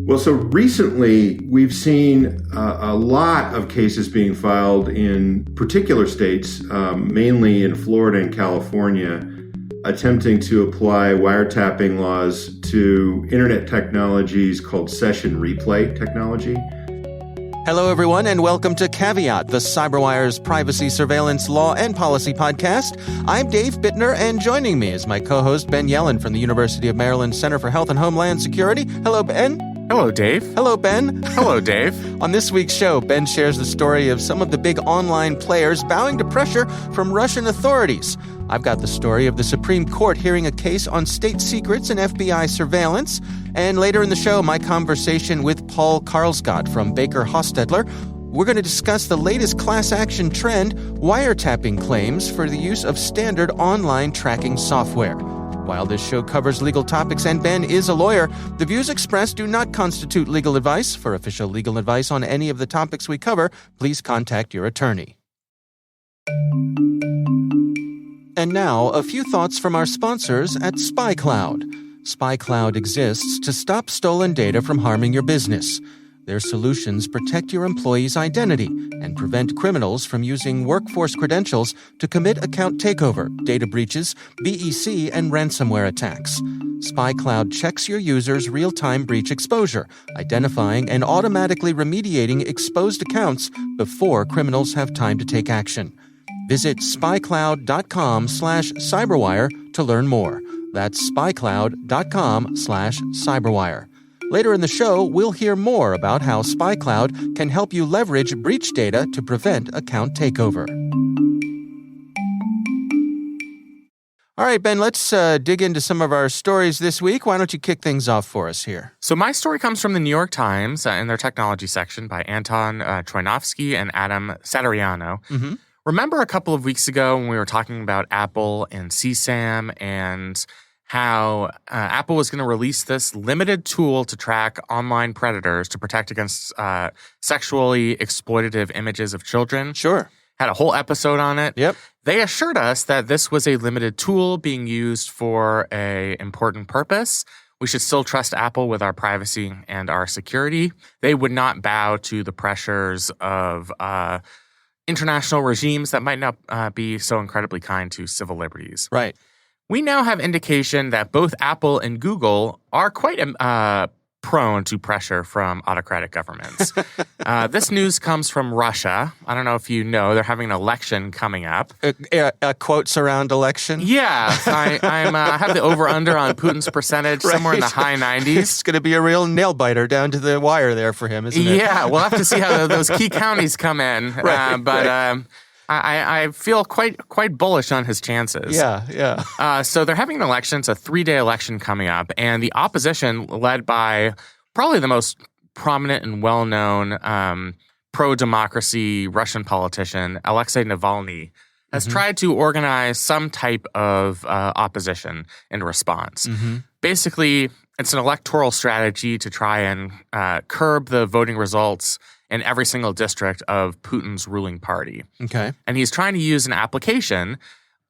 Well, so recently we've seen a lot of cases being filed in particular states, mainly in Florida and California, attempting to apply wiretapping laws to internet technologies called session replay technology. Hello, everyone, and welcome to Caveat, the CyberWire's privacy, surveillance, law, and policy podcast. I'm Dave Bittner, and joining me is my co-host Ben Yellen from the University of Maryland Center for Health and Homeland Security. Hello, Ben. Hello, Dave. Hello, Ben. Hello, Dave. On this week's show, Ben shares the story of some of the big online players bowing to pressure from Russian authorities. I've got the story of the Supreme Court hearing a case on state secrets and FBI surveillance. And later in the show, my conversation with Paul Karlsgodt from Baker Hostetler. We're going to discuss the latest class action trend, wiretapping claims for the use of standard online tracking software. While this show covers legal topics and Ben is a lawyer, the views expressed do not constitute legal advice. For official legal advice on any of the topics we cover, please contact your attorney. And now, a few thoughts from our sponsors at SpyCloud. SpyCloud exists to stop stolen data from harming your business. Their solutions protect your employees' identity and prevent criminals from using workforce credentials to commit account takeover, data breaches, BEC, and ransomware attacks. SpyCloud checks your users' real-time breach exposure, identifying and automatically remediating exposed accounts before criminals have time to take action. Visit spycloud.com/cyberwire to learn more. That's spycloud.com/cyberwire. Later in the show, we'll hear more about how SpyCloud can help you leverage breach data to prevent account takeover. All right, Ben, let's dig into some of our stories this week. Why don't you kick things off for us here? So my story comes from the New York Times in their technology section by Anton Troinovsky and Adam Satariano. Mm-hmm. Remember a couple of weeks ago when we were talking about Apple and CSAM and how Apple was going to release this limited tool to track online predators to protect against sexually exploitative images of children? Sure. Had a whole episode on it. Yep. They assured us that this was a limited tool being used for an important purpose. We should still trust Apple with our privacy and our security. They would not bow to the pressures of international regimes that might not be so incredibly kind to civil liberties. Right. We now have indication that both Apple and Google are quite prone to pressure from autocratic governments. This news comes from Russia. I don't know if you know, they're having an election coming up. Quotes around election? Yeah. I have the over-under on Putin's percentage somewhere in the high 90s. It's going to be a real nail-biter down to the wire there for him, isn't it? Yeah. We'll have to see how those key counties come in. Right. I feel quite bullish on his chances. Yeah. So they're having an election. It's a 3-day election coming up. And the opposition, led by probably the most prominent and well-known pro-democracy Russian politician, Alexei Navalny, has tried to organize some type of opposition in response. Mm-hmm. Basically, it's an electoral strategy to try and curb the voting results in every single district of Putin's ruling party. Okay. And he's trying to use an application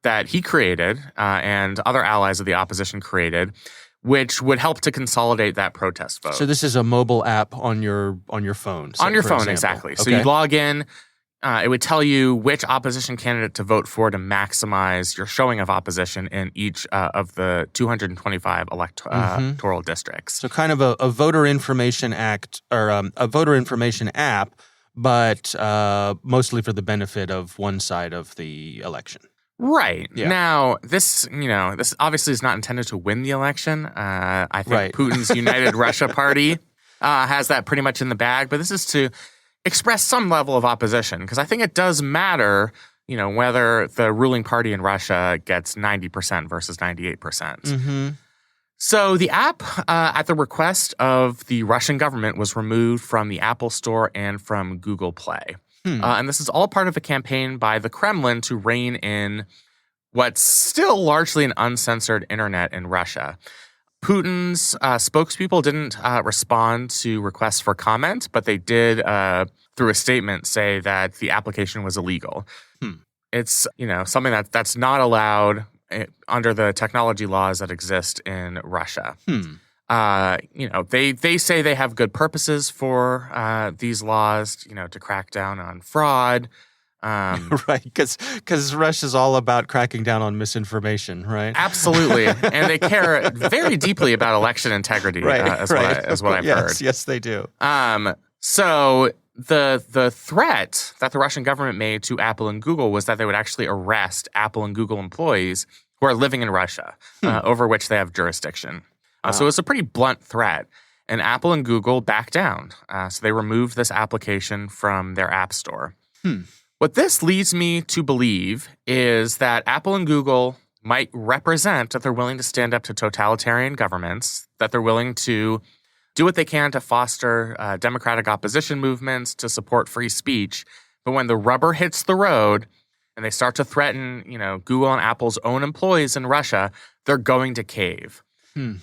that he created and other allies of the opposition created, which would help to consolidate that protest vote. So this is a mobile app on your phone. On your phone, example. exactly. Okay. So you log in. It would tell you which opposition candidate to vote for to maximize your showing of opposition in each of the 225 electoral districts. So kind of a voter information act or a voter information app, but mostly for the benefit of one side of the election. Right. Yeah. Now, this obviously is not intended to win the election. I think Putin's United Russia Party has that pretty much in the bag, but this is to express some level of opposition, because I think it does matter, whether the ruling party in Russia gets 90% versus 98%. Mm-hmm. So the app, at the request of the Russian government, was removed from the Apple Store and from Google Play. And this is all part of a campaign by the Kremlin to rein in what's still largely an uncensored internet in Russia. Putin's spokespeople didn't respond to requests for comment, but they did, through a statement, say that the application was illegal. It's, something that's not allowed under the technology laws that exist in Russia. They say they have good purposes for these laws, to crack down on fraud. Right, because Russia's all about cracking down on misinformation, right? Absolutely, and they care very deeply about election integrity, as what I've heard. Yes, they do. So the threat that the Russian government made to Apple and Google was that they would actually arrest Apple and Google employees who are living in Russia, over which they have jurisdiction. So it's a pretty blunt threat, and Apple and Google backed down. So they removed this application from their app store. What this leads me to believe is that Apple and Google might represent that they're willing to stand up to totalitarian governments, that they're willing to do what they can to foster democratic opposition movements, to support free speech. But when the rubber hits the road and they start to threaten, Google and Apple's own employees in Russia, they're going to cave.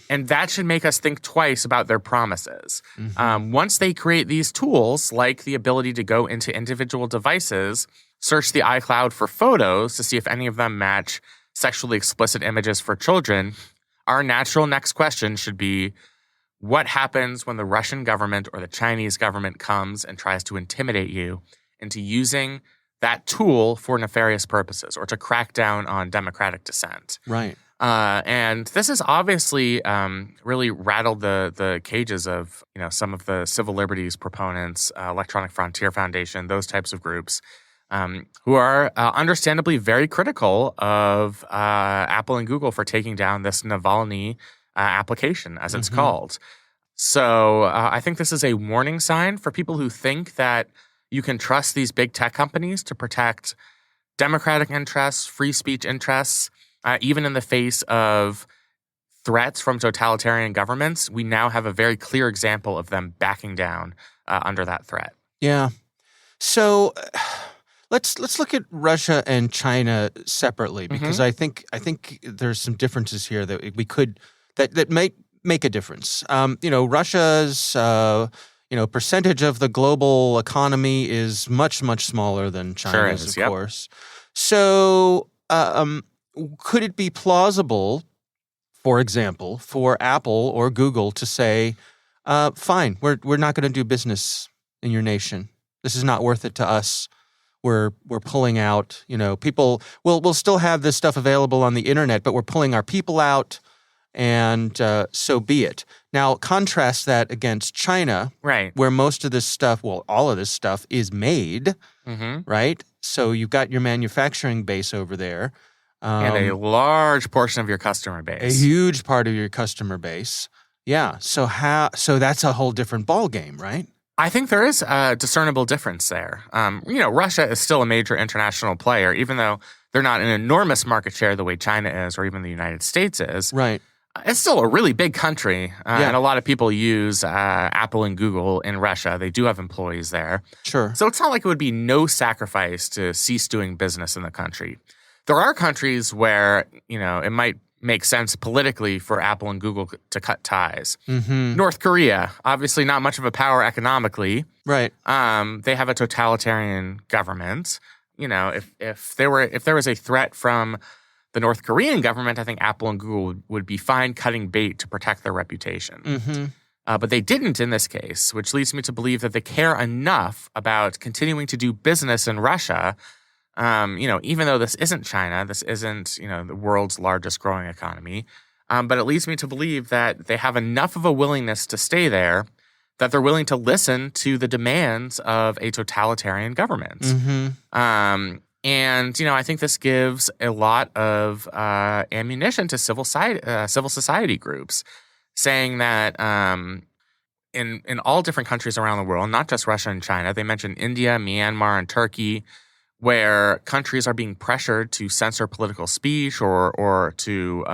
And that should make us think twice about their promises. Once they create these tools, like the ability to go into individual devices, search the iCloud for photos to see if any of them match sexually explicit images for children, our natural next question should be, what happens when the Russian government or the Chinese government comes and tries to intimidate you into using that tool for nefarious purposes or to crack down on democratic dissent? Right. And this has obviously really rattled the cages of some of the civil liberties proponents, Electronic Frontier Foundation, those types of groups, who are understandably very critical of Apple and Google for taking down this Navalny application, as it's called. So I think this is a warning sign for people who think that you can trust these big tech companies to protect democratic interests, free speech interests. Even in the face of threats from totalitarian governments, we now have a very clear example of them backing down under that threat. Yeah. So let's look at Russia and China separately, because I think there's some differences here that we could that might make a difference. Russia's percentage of the global economy is much smaller than China's, of course. So. Could it be plausible, for example, for Apple or Google to say, fine, we're not going to do business in your nation. This is not worth it to us. We're pulling out, people, we'll still have this stuff available on the internet, but we're pulling our people out, and so be it. Now, contrast that against China, right, where most of this stuff, all of this stuff is made, right? So you've got your manufacturing base over there. And a large portion of your customer base. A huge part of your customer base. Yeah. So that's a whole different ballgame, right? I think there is a discernible difference there. Russia is still a major international player, even though they're not an enormous market share the way China is or even the United States is. Right. It's still a really big country, and a lot of people use Apple and Google in Russia. They do have employees there. Sure. So it's not like it would be no sacrifice to cease doing business in the country. There are countries where, it might make sense politically for Apple and Google to cut ties. North Korea, obviously not much of a power economically. Right. They have a totalitarian government. If there was a threat from the North Korean government, I think Apple and Google would be fine cutting bait to protect their reputation. But they didn't in this case, which leads me to believe that they care enough about continuing to do business in Russia. Even though this isn't China, this isn't, the world's largest growing economy, but it leads me to believe that they have enough of a willingness to stay there that they're willing to listen to the demands of a totalitarian government. And I think this gives a lot of ammunition to civil society groups, saying that in all different countries around the world, not just Russia and China, they mentioned India, Myanmar, and Turkey, where countries are being pressured to censor political speech or to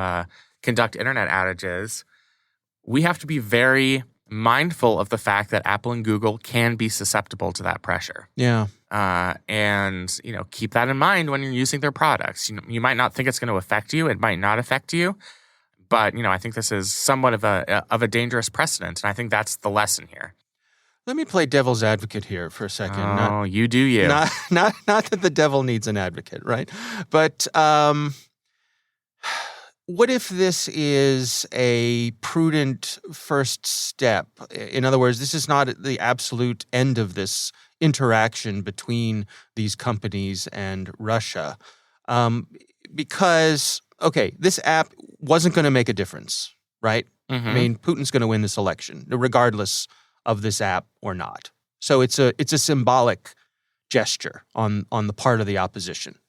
conduct internet outages, we have to be very mindful of the fact that Apple and Google can be susceptible to that pressure. Yeah. And keep that in mind when you're using their products. You might not think it's going to affect you. It might not affect you. But, I think this is somewhat of a dangerous precedent. And I think that's the lesson here. Let me play devil's advocate here for a second. Oh, you do you. Not that the devil needs an advocate, right? But what if this is a prudent first step? In other words, this is not the absolute end of this interaction between these companies and Russia. Because, okay, this app wasn't going to make a difference, right? Mm-hmm. I mean, Putin's going to win this election, regardless of this app or not. So it's a symbolic gesture on the part of the opposition,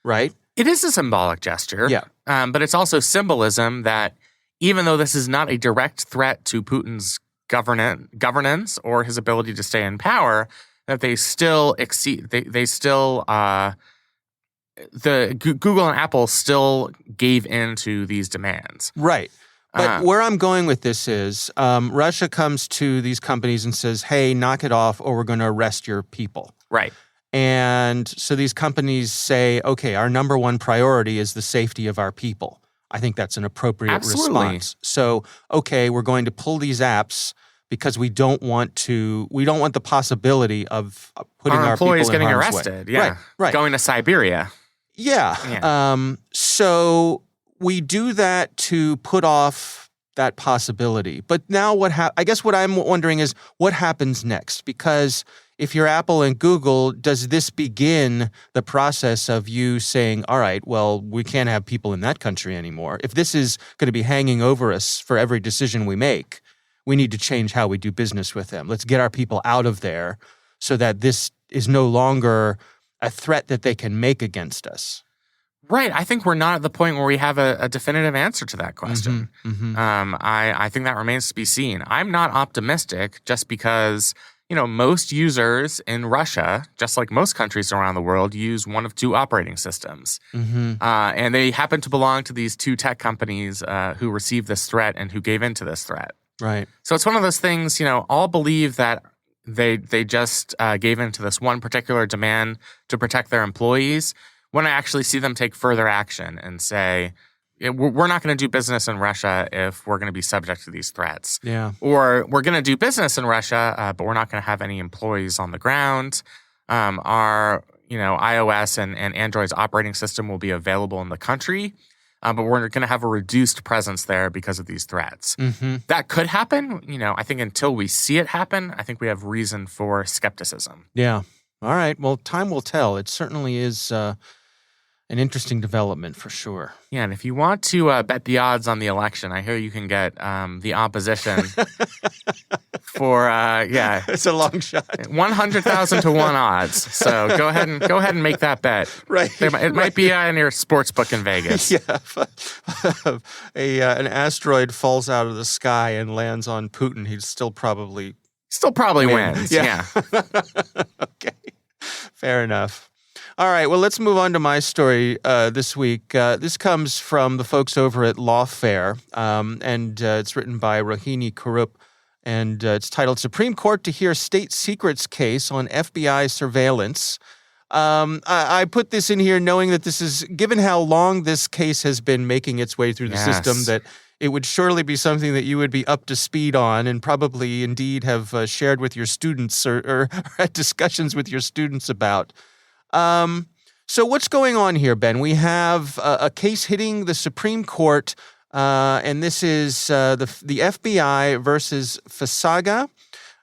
right? It is a symbolic gesture. Yeah. But it's also symbolism that even though this is not a direct threat to Putin's governance or his ability to stay in power, that they still exceed. They still Google and Apple still gave in to these demands. Right. But where I'm going with this is Russia comes to these companies and says, hey, knock it off or we're going to arrest your people. Right. And so these companies say, okay, our number one priority is the safety of our people. I think that's an appropriate response. So, okay, we're going to pull these apps because we don't want the possibility of putting our employees people in getting harm's arrested. way. Yeah. Right. Going to Siberia. Yeah. So we do that to put off that possibility. But now I guess what I'm wondering is what happens next? Because if you're Apple and Google, does this begin the process of you saying, all right, well, we can't have people in that country anymore. If this is going to be hanging over us for every decision we make, we need to change how we do business with them. Let's get our people out of there so that this is no longer a threat that they can make against us. Right. I think we're not at the point where we have a definitive answer to that question. Mm-hmm, mm-hmm. I think that remains to be seen. I'm not optimistic just because, most users in Russia, just like most countries around the world, use one of two operating systems. Mm-hmm. And they happen to belong to these two tech companies who received this threat and who gave in to this threat. Right. So it's one of those things, all believe that they just gave in to this one particular demand to protect their employees, when I actually see them take further action and say, we're not going to do business in Russia if we're going to be subject to these threats. Yeah. Or we're going to do business in Russia, but we're not going to have any employees on the ground. Our iOS and Android's operating system will be available in the country, but we're going to have a reduced presence there because of these threats. Mm-hmm. That could happen. I think until we see it happen, I think we have reason for skepticism. Yeah. All right. Well, time will tell. It certainly is an interesting development for sure. Yeah, and if you want to bet the odds on the election, I hear you can get the opposition for it's a long shot. 100,000 to 1 odds. So go ahead and make that bet. Right. It might be in your sports book in Vegas. Yeah. An asteroid falls out of the sky and lands on Putin. He'd still probably wins. Yeah. Okay. Fair enough. All right, well, let's move on to my story this week. This comes from the folks over at Lawfare, and it's written by Rohini Kurup, and it's titled Supreme Court to Hear State Secrets Case on FBI Surveillance. I put this in here knowing that this is, given how long this case has been making its way through the system, that it would surely be something that you would be up to speed on and probably indeed have shared with your students or had discussions with your students about. So what's going on here, Ben? We have a case hitting the Supreme Court, and this is the FBI versus FSAGA,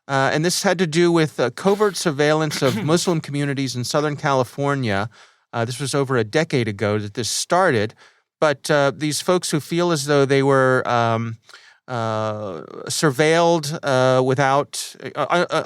and this had to do with covert surveillance of Muslim communities in Southern California. This was over a decade ago that this started, but these folks who feel as though they were surveilled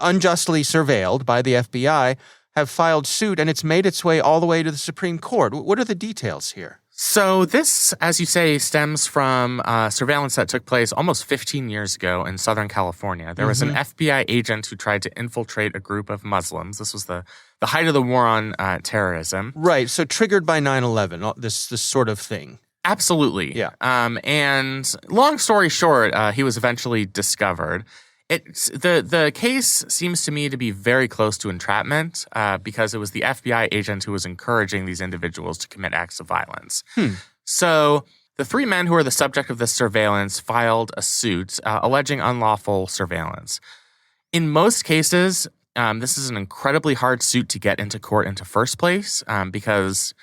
unjustly surveilled by the FBI have filed suit, and it's made its way all the way to the Supreme Court. What are the details here? So this, as you say, stems from surveillance that took place almost 15 years ago in Southern California. There was an FBI agent who tried to infiltrate a group of Muslims. This was the height of the war on terrorism. Right, so triggered by 9/11, this sort of thing. Absolutely. Yeah. And long story short, he was eventually discovered. The case seems to me to be very close to entrapment because it was the FBI agent who was encouraging these individuals to commit acts of violence. So the three men who are the subject of this surveillance filed a suit alleging unlawful surveillance. In most cases, this is an incredibly hard suit to get into court in the first place because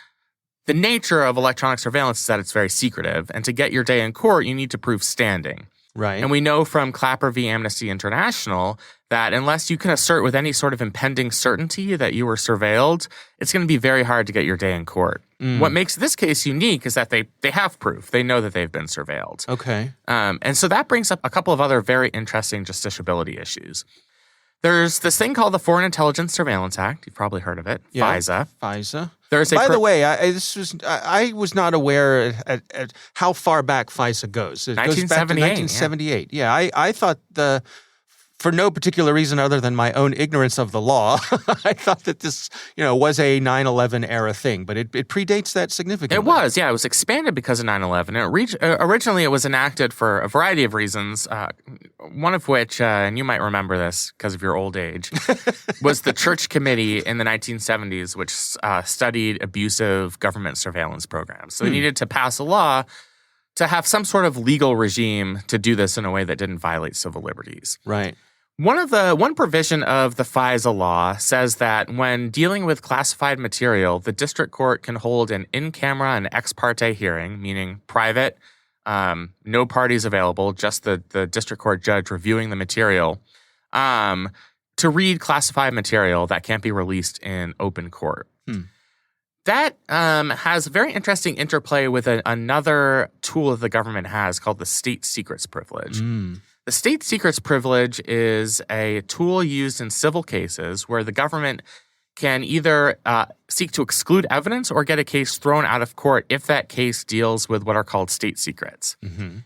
the nature of electronic surveillance is that it's very secretive. And to get your day in court, you need to prove standing. Right. And we know from Clapper v. Amnesty International that unless you can assert with any sort of impending certainty that you were surveilled, it's going to be very hard to get your day in court. What makes this case unique is that they have proof. They know that they've been surveilled. Okay. And so that brings up a couple of other very interesting justiciability issues. There's this thing called the Foreign Intelligence Surveillance Act. You've probably heard of it. Yeah, FISA. FISA. By the way, I was not aware at how far back FISA goes. It goes back to 1978. Yeah, I thought for no particular reason other than my own ignorance of the law, I thought that this, was a 9/11 era thing, but it predates that significantly. It was, yeah. It was expanded because of 9/11. Originally, it was enacted for a variety of reasons, one of which, and you might remember this because of your old age, was the Church Committee in the 1970s, which studied abusive government surveillance programs. So they needed to pass a law to have some sort of legal regime to do this in a way that didn't violate civil liberties. Right. One provision of the FISA law says that when dealing with classified material, the district court can hold an in-camera and ex parte hearing, meaning private, no parties available, just the district court judge reviewing the material, to read classified material that can't be released in open court. That has a very interesting interplay with another tool that the government has called the state secrets privilege. The state secrets privilege is a tool used in civil cases where the government can either seek to exclude evidence or get a case thrown out of court if that case deals with what are called state secrets.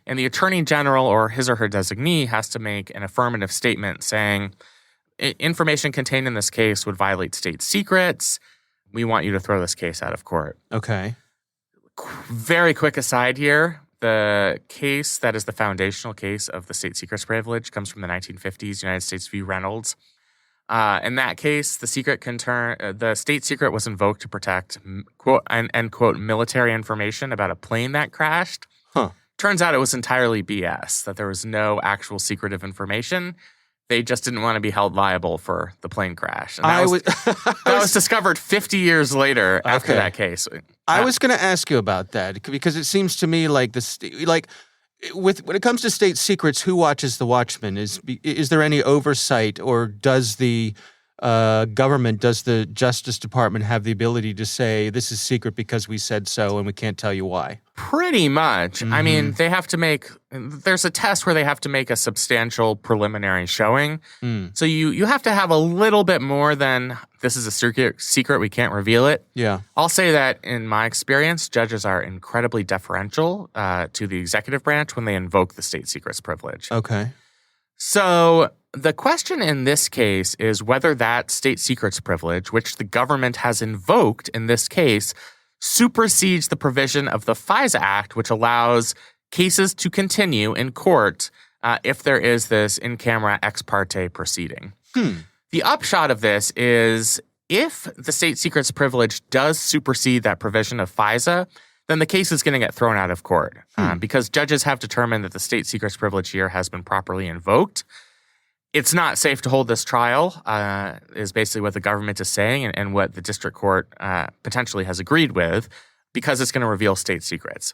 And the attorney general or his or her designee has to make an affirmative statement saying, information contained in this case would violate state secrets. We want you to throw this case out of court. Okay. Very quick aside here. The case that is the foundational case of the state secrets privilege comes from the 1950s, United States v. Reynolds. In that case, the state secret was invoked to protect, quote, end quote, military information about a plane that crashed. Turns out it was entirely BS, that there was no actual secretive information. They just didn't want to be held liable for the plane crash. And that was discovered 50 years later after that case. I was going to ask you about that because it seems to me like when it comes to state secrets, who watches the watchman? Is there any oversight, or does the government, does the Justice Department have the ability to say this is secret because we said so and we can't tell you why? Pretty much. I mean, there's a test where they have to make a substantial preliminary showing. So you have to have a little bit more than this is a secret, we can't reveal it. Yeah. I'll say that in my experience, judges are incredibly deferential to the executive branch when they invoke the state secrets privilege. Okay. So the question in this case is whether that state secrets privilege, which the government has invoked in this case, supersedes the provision of the FISA Act, which allows cases to continue in court if there is this in-camera ex parte proceeding. The upshot of this is if the state secrets privilege does supersede that provision of FISA, then the case is going to get thrown out of court because judges have determined that the state secrets privilege here has been properly invoked. It's not safe to hold this trial, is basically what the government is saying and what the district court potentially has agreed with, because it's going to reveal state secrets.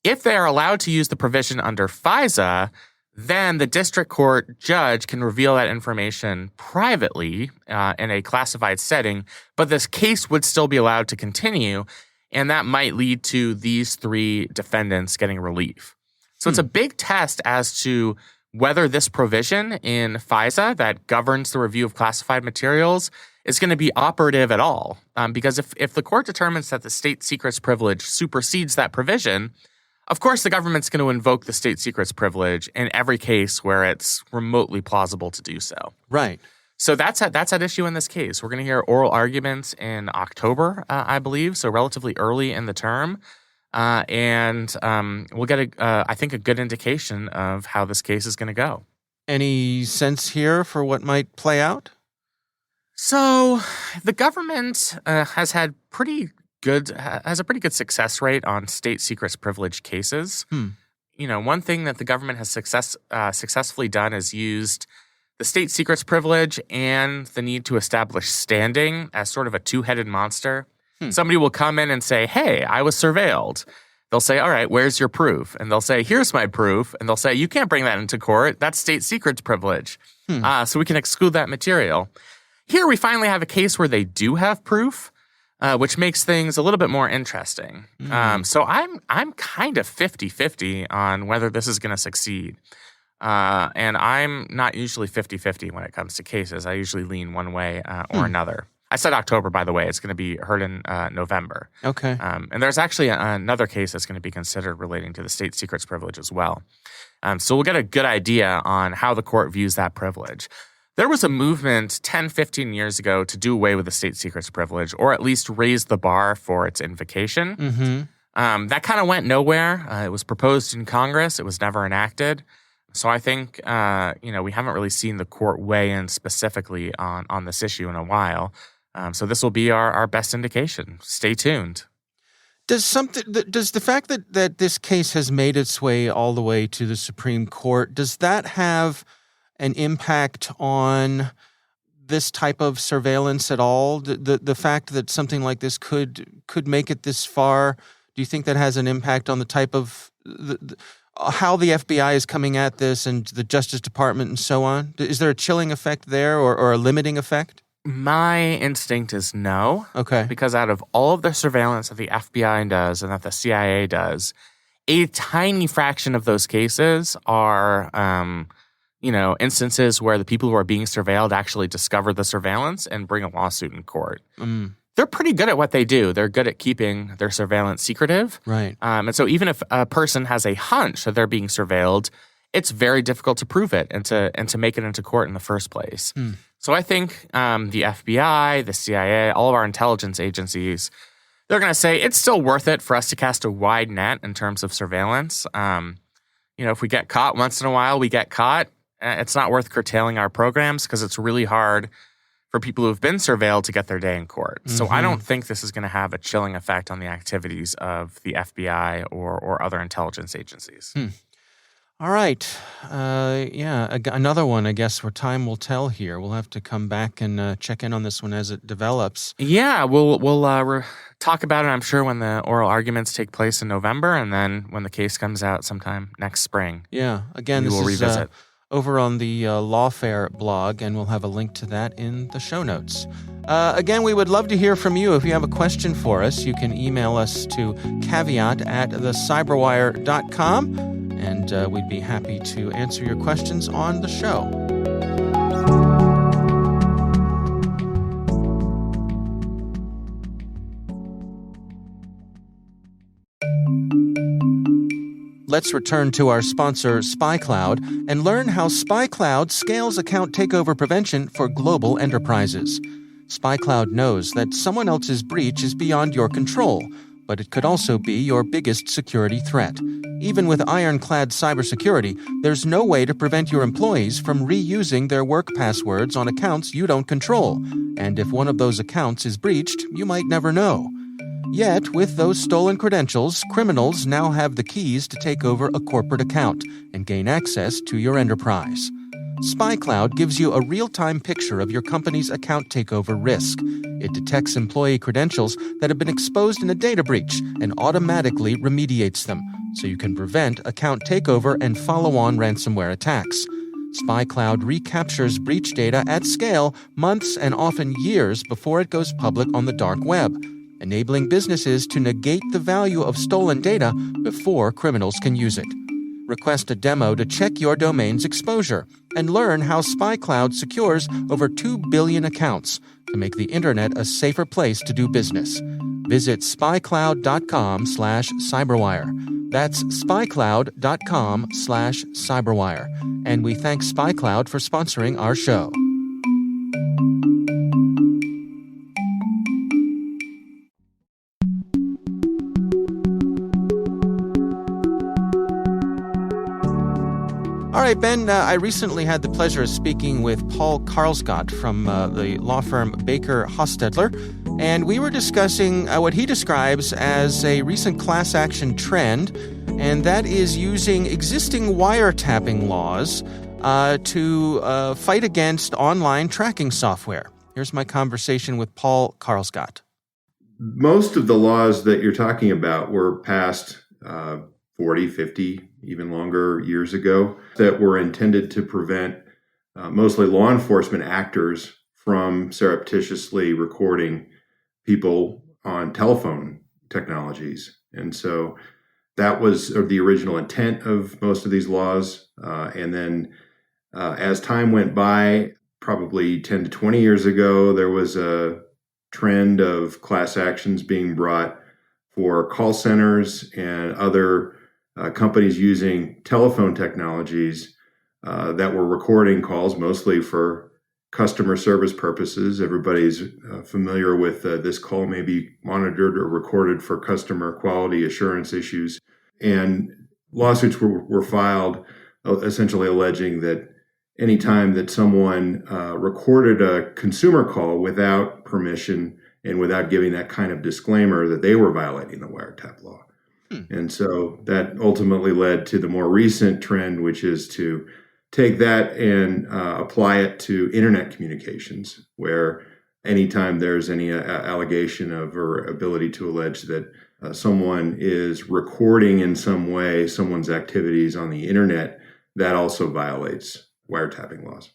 If they are allowed to use the provision under FISA, then the district court judge can reveal that information privately in a classified setting, but this case would still be allowed to continue, and that might lead to these three defendants getting relief. So it's a big test as to whether this provision in FISA that governs the review of classified materials is going to be operative at all. Because if the court determines that the state secrets privilege supersedes that provision, of course the government's going to invoke the state secrets privilege in every case where it's remotely plausible to do so. Right. So that's at issue in this case. We're going to hear oral arguments in October, I believe, so relatively early in the term. And we'll get, I think, a good indication of how this case is going to go. Any sense here for what might play out? So the government has a pretty good success rate on state secrets privilege cases. You know, one thing that the government has successfully done is used the state secrets privilege and the need to establish standing as sort of a two-headed monster. Somebody will come in and say, hey, I was surveilled. They'll say, all right, where's your proof? And they'll say, here's my proof. And they'll say, you can't bring that into court. That's state secrets privilege. So we can exclude that material. Here we finally have a case where they do have proof, which makes things a little bit more interesting. So I'm kind of 50-50 on whether this is going to succeed. And I'm not usually 50-50 when it comes to cases. I usually lean one way or another. I said October, by the way. It's going to be heard in November. Okay. And there's actually another case that's going to be considered relating to the state secrets privilege as well. So we'll get a good idea on how the court views that privilege. There was a movement 10, 15 years ago to do away with the state secrets privilege, or at least raise the bar for its invocation. That kind of went nowhere. It was proposed in Congress. It was never enacted. So I think, we haven't really seen the court weigh in specifically on this issue in a while. So this will be our best indication. Stay tuned. Does the fact that this case has made its way all the way to the Supreme Court, does that have an impact on this type of surveillance at all? The fact that something like this could make it this far, do you think that has an impact on the type of how the FBI is coming at this and the Justice Department and so on? Is there a chilling effect there or a limiting effect? My instinct is no. Okay. Because out of all of the surveillance that the FBI does and that the CIA does, a tiny fraction of those cases are, instances where the people who are being surveilled actually discover the surveillance and bring a lawsuit in court. They're pretty good at what they do. They're good at keeping their surveillance secretive. Right. And so even if a person has a hunch that they're being surveilled, it's very difficult to prove it and to make it into court in the first place. So I think the FBI, the CIA, all of our intelligence agencies, they're going to say it's still worth it for us to cast a wide net in terms of surveillance. If we get caught once in a while, we get caught. It's not worth curtailing our programs because it's really hard for people who have been surveilled to get their day in court. So I don't think this is going to have a chilling effect on the activities of the FBI or other intelligence agencies. All right. Another one, I guess, where time will tell here. We'll have to come back and check in on this one as it develops. Yeah, we'll talk about it, I'm sure, when the oral arguments take place in November and then when the case comes out sometime next spring. Yeah. Again, we'll revisit. Over on the Lawfare blog, and we'll have a link to that in the show notes. Again, we would love to hear from you. If you have a question for us, you can email us to caveat@thecyberwire.com, and we'd be happy to answer your questions on the show. Let's return to our sponsor, SpyCloud, and learn how SpyCloud scales account takeover prevention for global enterprises. SpyCloud knows that someone else's breach is beyond your control, but it could also be your biggest security threat. Even with ironclad cybersecurity, there's no way to prevent your employees from reusing their work passwords on accounts you don't control. And if one of those accounts is breached, you might never know. Yet, with those stolen credentials, criminals now have the keys to take over a corporate account and gain access to your enterprise. SpyCloud gives you a real-time picture of your company's account takeover risk. It detects employee credentials that have been exposed in a data breach and automatically remediates them, so you can prevent account takeover and follow-on ransomware attacks. SpyCloud recaptures breach data at scale months and often years before it goes public on the dark web, enabling businesses to negate the value of stolen data before criminals can use it. Request a demo to check your domain's exposure and learn how SpyCloud secures over 2 billion accounts to make the internet a safer place to do business. Visit spycloud.com/cyberwire. That's spycloud.com/cyberwire. And we thank SpyCloud for sponsoring our show. All right, Ben, I recently had the pleasure of speaking with Paul Karlsgodt from the law firm Baker Hostetler, and we were discussing what he describes as a recent class action trend, and that is using existing wiretapping laws to fight against online tracking software. Here's my conversation with Paul Karlsgodt. Most of the laws that you're talking about were passed 40, 50, even longer years ago that were intended to prevent mostly law enforcement actors from surreptitiously recording people on telephone technologies. And so that was the original intent of most of these laws. And then as time went by, probably 10 to 20 years ago, there was a trend of class actions being brought for call centers and other companies using telephone technologies that were recording calls, mostly for customer service purposes. Everybody's familiar with this call may be monitored or recorded for customer quality assurance issues. And lawsuits were filed essentially alleging that any time that someone recorded a consumer call without permission and without giving that kind of disclaimer, that they were violating the wiretap law. And so that ultimately led to the more recent trend, which is to take that and apply it to internet communications, where anytime there's any allegation of or ability to allege that someone is recording in some way someone's activities on the internet, that also violates wiretapping laws.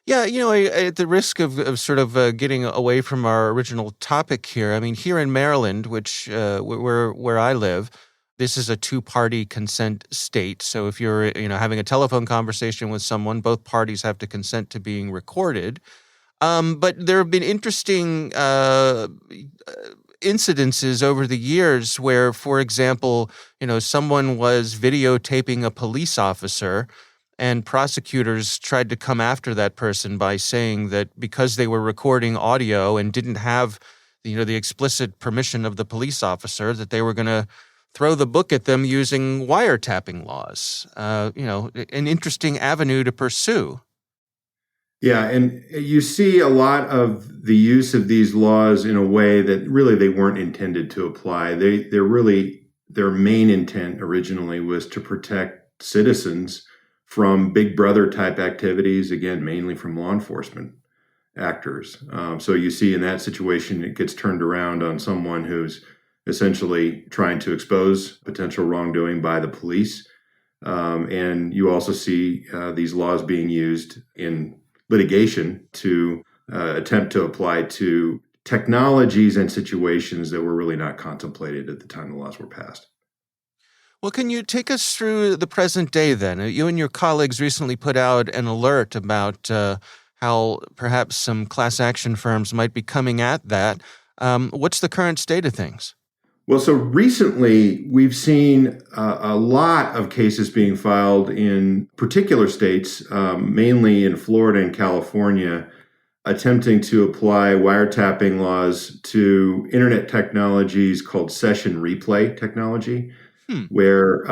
Yeah, at the risk of sort of getting away from our original topic here, I mean, here in Maryland, which where I live, this is a two-party consent state. So if you're having a telephone conversation with someone, both parties have to consent to being recorded. But there have been interesting incidences over the years where, for example, someone was videotaping a police officer, and prosecutors tried to come after that person by saying that because they were recording audio and didn't have, the explicit permission of the police officer, that they were going to throw the book at them using wiretapping laws. An interesting avenue to pursue. Yeah, and you see a lot of the use of these laws in a way that really they weren't intended to apply. Their main intent originally was to protect citizens from Big Brother type activities, again, mainly from law enforcement actors. So you see in that situation, it gets turned around on someone who's essentially trying to expose potential wrongdoing by the police. And you also see these laws being used in litigation to attempt to apply to technologies and situations that were really not contemplated at the time the laws were passed. Well, can you take us through the present day then? You and your colleagues recently put out an alert about how perhaps some class action firms might be coming at that. What's the current state of things? Well, so recently we've seen a lot of cases being filed in particular states, mainly in Florida and California, attempting to apply wiretapping laws to internet technologies called session replay technology, where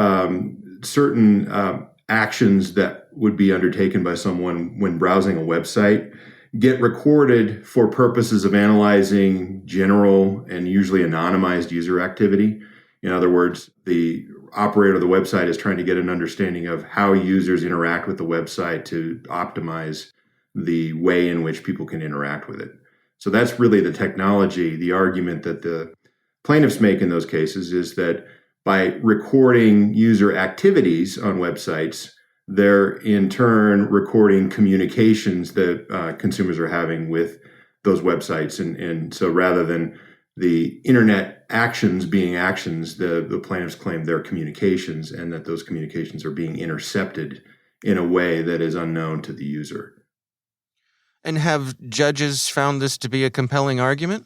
certain actions that would be undertaken by someone when browsing a website get recorded for purposes of analyzing general and usually anonymized user activity. In other words, the operator of the website is trying to get an understanding of how users interact with the website to optimize the way in which people can interact with it. So that's really the technology. The argument that the plaintiffs make in those cases is that by recording user activities on websites, they're in turn recording communications that consumers are having with those websites. And so rather than the internet actions being actions, the plaintiffs claim they're communications and that those communications are being intercepted in a way that is unknown to the user. And have judges found this to be a compelling argument?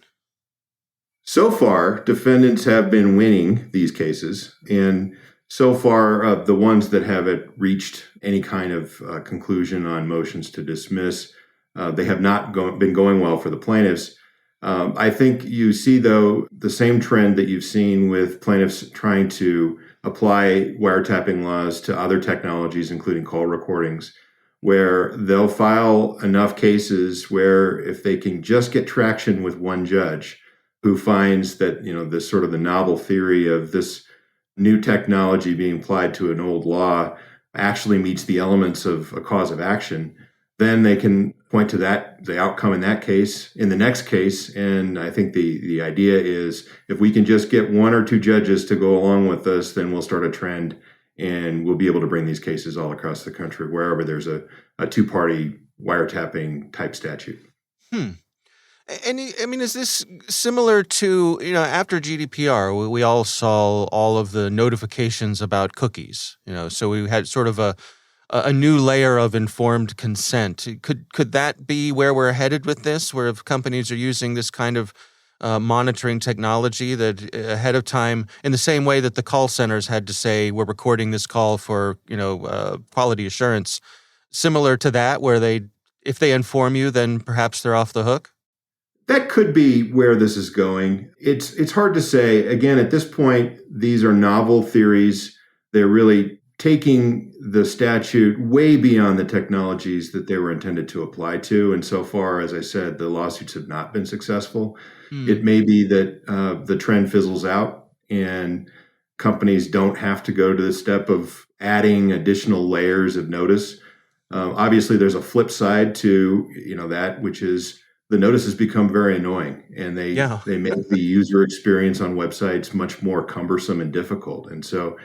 So far, defendants have been winning these cases, and so far, the ones that haven't reached any kind of conclusion on motions to dismiss, they have not been going well for the plaintiffs. I think you see, though, the same trend that you've seen with plaintiffs trying to apply wiretapping laws to other technologies, including call recordings, where they'll file enough cases where if they can just get traction with one judge who finds that, this sort of the novel theory of this new technology being applied to an old law actually meets the elements of a cause of action, then they can point to the outcome in that case, in the next case. And I think the idea is if we can just get one or two judges to go along with us, then we'll start a trend and we'll be able to bring these cases all across the country, wherever there's a two-party wiretapping type statute. And I mean, is this similar to, after GDPR, we all saw all of the notifications about cookies, so we had sort of a new layer of informed consent. Could that be where we're headed with this, where if companies are using this kind of monitoring technology that ahead of time, in the same way that the call centers had to say, we're recording this call for, quality assurance, similar to that, where if they inform you, then perhaps they're off the hook? That could be where this is going. It's hard to say. Again, at this point, these are novel theories. They're really taking the statute way beyond the technologies that they were intended to apply to. And so far, as I said, the lawsuits have not been successful. It may be that the trend fizzles out and companies don't have to go to the step of adding additional layers of notice. Obviously, there's a flip side to that, which is the notices become very annoying, and they make the user experience on websites much more cumbersome and difficult. And so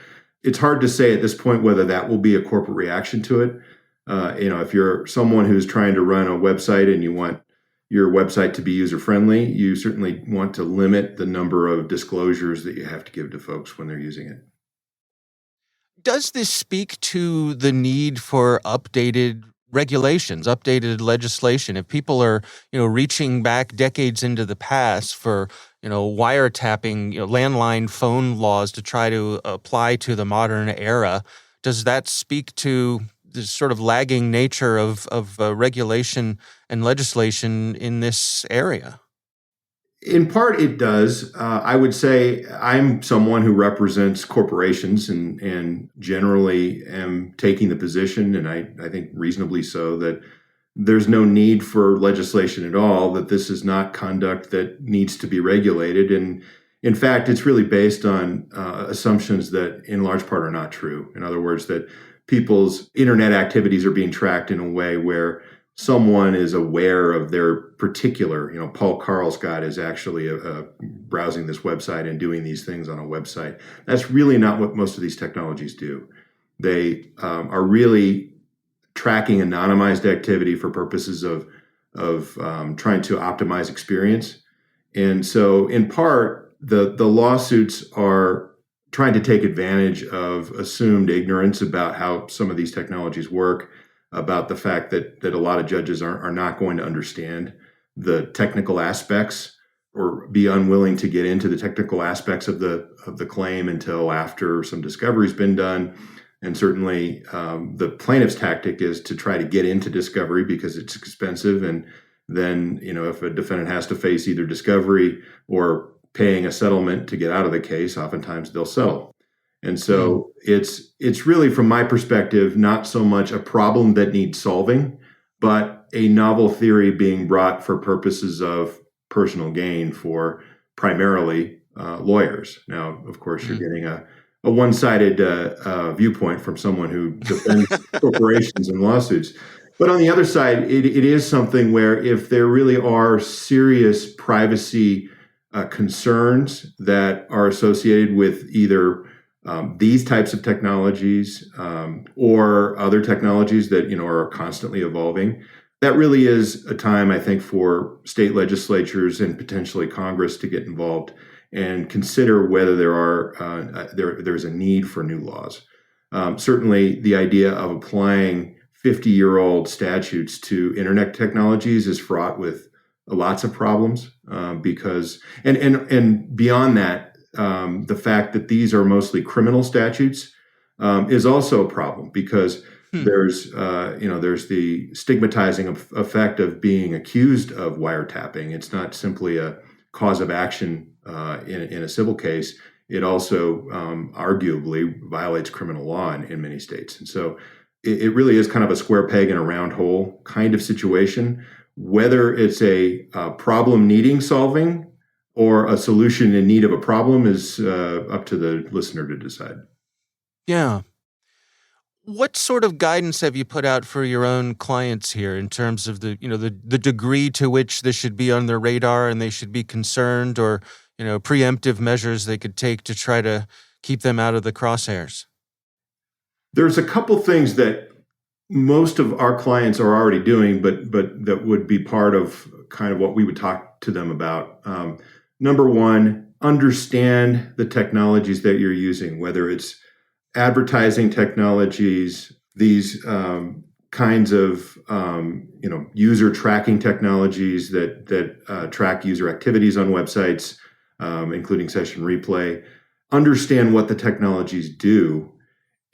it's hard to say at this point whether that will be a corporate reaction to it. If you're someone who's trying to run a website and you want your website to be user-friendly, you certainly want to limit the number of disclosures that you have to give to folks when they're using it. Does this speak to the need for updated regulations, updated legislation? If people are, reaching back decades into the past for, wiretapping, landline phone laws to try to apply to the modern era, does that speak to the sort of lagging nature of regulation and legislation in this area? In part, it does. I would say I'm someone who represents corporations and generally am taking the position, and I think reasonably so, that there's no need for legislation at all, that this is not conduct that needs to be regulated. And in fact, it's really based on assumptions that in large part are not true. In other words, that people's internet activities are being tracked in a way where someone is aware of their particular, Paul Karlsgodt is actually browsing this website and doing these things on a website. That's really not what most of these technologies do. They are really tracking anonymized activity for purposes of trying to optimize experience. And so in part, the lawsuits are trying to take advantage of assumed ignorance about how some of these technologies work, about the fact that a lot of judges are not going to understand the technical aspects or be unwilling to get into the technical aspects of the claim until after some discovery's been done. And certainly the plaintiff's tactic is to try to get into discovery because it's expensive. And then, if a defendant has to face either discovery or paying a settlement to get out of the case, oftentimes they'll settle. And so it's really, from my perspective, not so much a problem that needs solving, but a novel theory being brought for purposes of personal gain for primarily lawyers. Now, of course, you're getting a one-sided viewpoint from someone who defends corporations and lawsuits. But on the other side, it is something where if there really are serious privacy concerns that are associated with either these types of technologies or other technologies that are constantly evolving, that really is a time, I think, for state legislatures and potentially Congress to get involved and consider whether there's a need for new laws. Certainly, the idea of applying 50-year-old statutes to internet technologies is fraught with lots of problems because beyond that, the fact that these are mostly criminal statutes is also a problem because there's the stigmatizing effect of being accused of wiretapping. It's not simply a cause of action in a civil case. It also arguably violates criminal law in many states. And so it really is kind of a square peg in a round hole kind of situation. Whether it's a problem needing solving or a solution in need of a problem is up to the listener to decide. Yeah. What sort of guidance have you put out for your own clients here in terms of the degree to which this should be on their radar and they should be concerned, or, preemptive measures they could take to try to keep them out of the crosshairs? There's a couple things that most of our clients are already doing, but that would be part of kind of what we would talk to them about. Number one, understand the technologies that you're using, whether it's advertising technologies, these kinds of user tracking technologies that track user activities on websites, including session replay. Understand what the technologies do.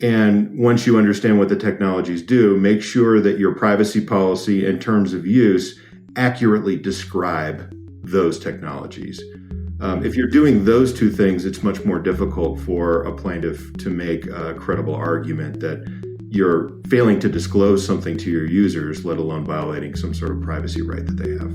And once you understand what the technologies do, make sure that your privacy policy and terms of use accurately describe those technologies. If you're doing those two things, it's much more difficult for a plaintiff to make a credible argument that you're failing to disclose something to your users, let alone violating some sort of privacy right that they have.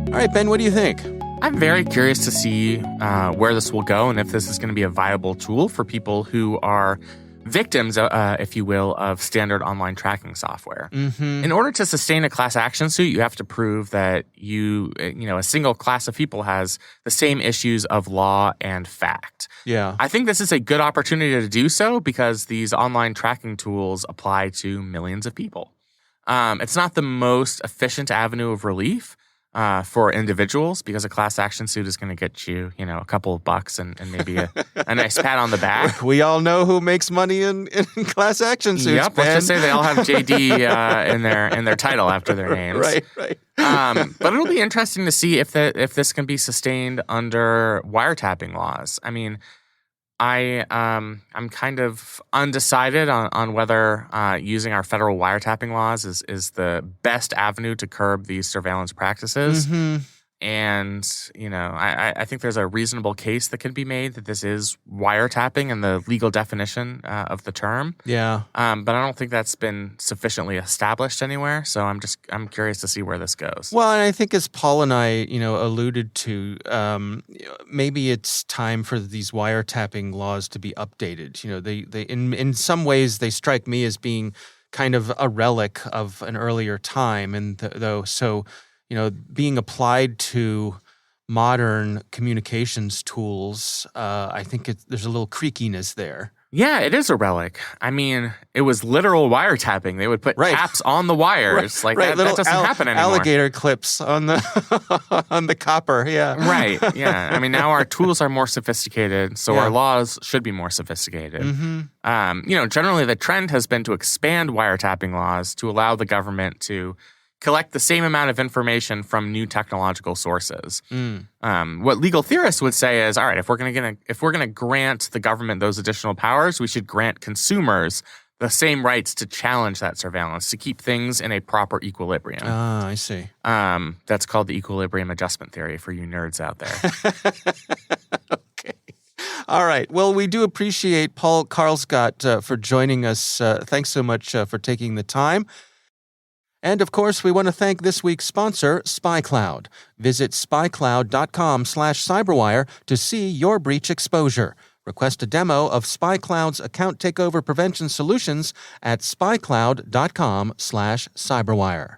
All right, Ben, what do you think? I'm very curious to see where this will go and if this is going to be a viable tool for people who are victims, if you will, of standard online tracking software. Mm-hmm. In order to sustain a class action suit, you have to prove that a single class of people has the same issues of law and fact. Yeah. I think this is a good opportunity to do so because these online tracking tools apply to millions of people. It's not the most efficient avenue of relief for individuals, because a class action suit is going to get you, a couple of bucks and maybe a nice pat on the back. We all know who makes money in class action suits. Yep, Ben. let's just say they all have JD in their title after their names. Right. But it'll be interesting to see if this can be sustained under wiretapping laws. I mean, I'm kind of undecided on whether using our federal wiretapping laws is the best avenue to curb these surveillance practices. Mm-hmm. And, I think there's a reasonable case that can be made that this is wiretapping in the legal definition of the term. Yeah. But I don't think that's been sufficiently established anywhere. So I'm curious to see where this goes. Well, and I think as Paul and I, alluded to, maybe it's time for these wiretapping laws to be updated. They in some ways they strike me as being kind of a relic of an earlier time, and being applied to modern communications tools, I think there's a little creakiness there. Yeah, it is a relic. I mean, it was literal wiretapping. They would put taps on the wires. That doesn't happen anymore. Alligator clips on the on the copper, yeah. Right, yeah. I mean, now our tools are more sophisticated, so our laws should be more sophisticated. Mm-hmm. Generally the trend has been to expand wiretapping laws to allow the government to collect the same amount of information from new technological sources. What legal theorists would say is, all right, if we're going to grant the government those additional powers, we should grant consumers the same rights to challenge that surveillance, to keep things in a proper equilibrium. Ah, I see. That's called the equilibrium adjustment theory for you nerds out there. Okay. All right. Well, we do appreciate Paul Karlsgodt for joining us. Thanks so much for taking the time. And, of course, we want to thank this week's sponsor, SpyCloud. Visit spycloud.com/cyberwire to see your breach exposure. Request a demo of SpyCloud's account takeover prevention solutions at spycloud.com/cyberwire.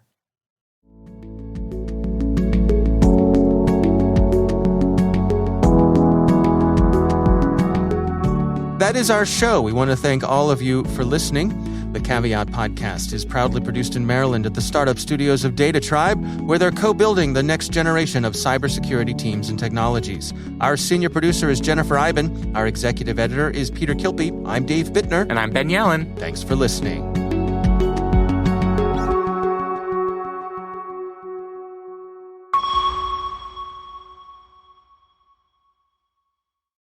That is our show. We want to thank all of you for listening. The Caveat podcast is proudly produced in Maryland at the startup studios of Data Tribe, where they're co-building the next generation of cybersecurity teams and technologies. Our senior producer is Jennifer Iben. Our executive editor is Peter Kilpe. I'm Dave Bittner. And I'm Ben Yellen. Thanks for listening.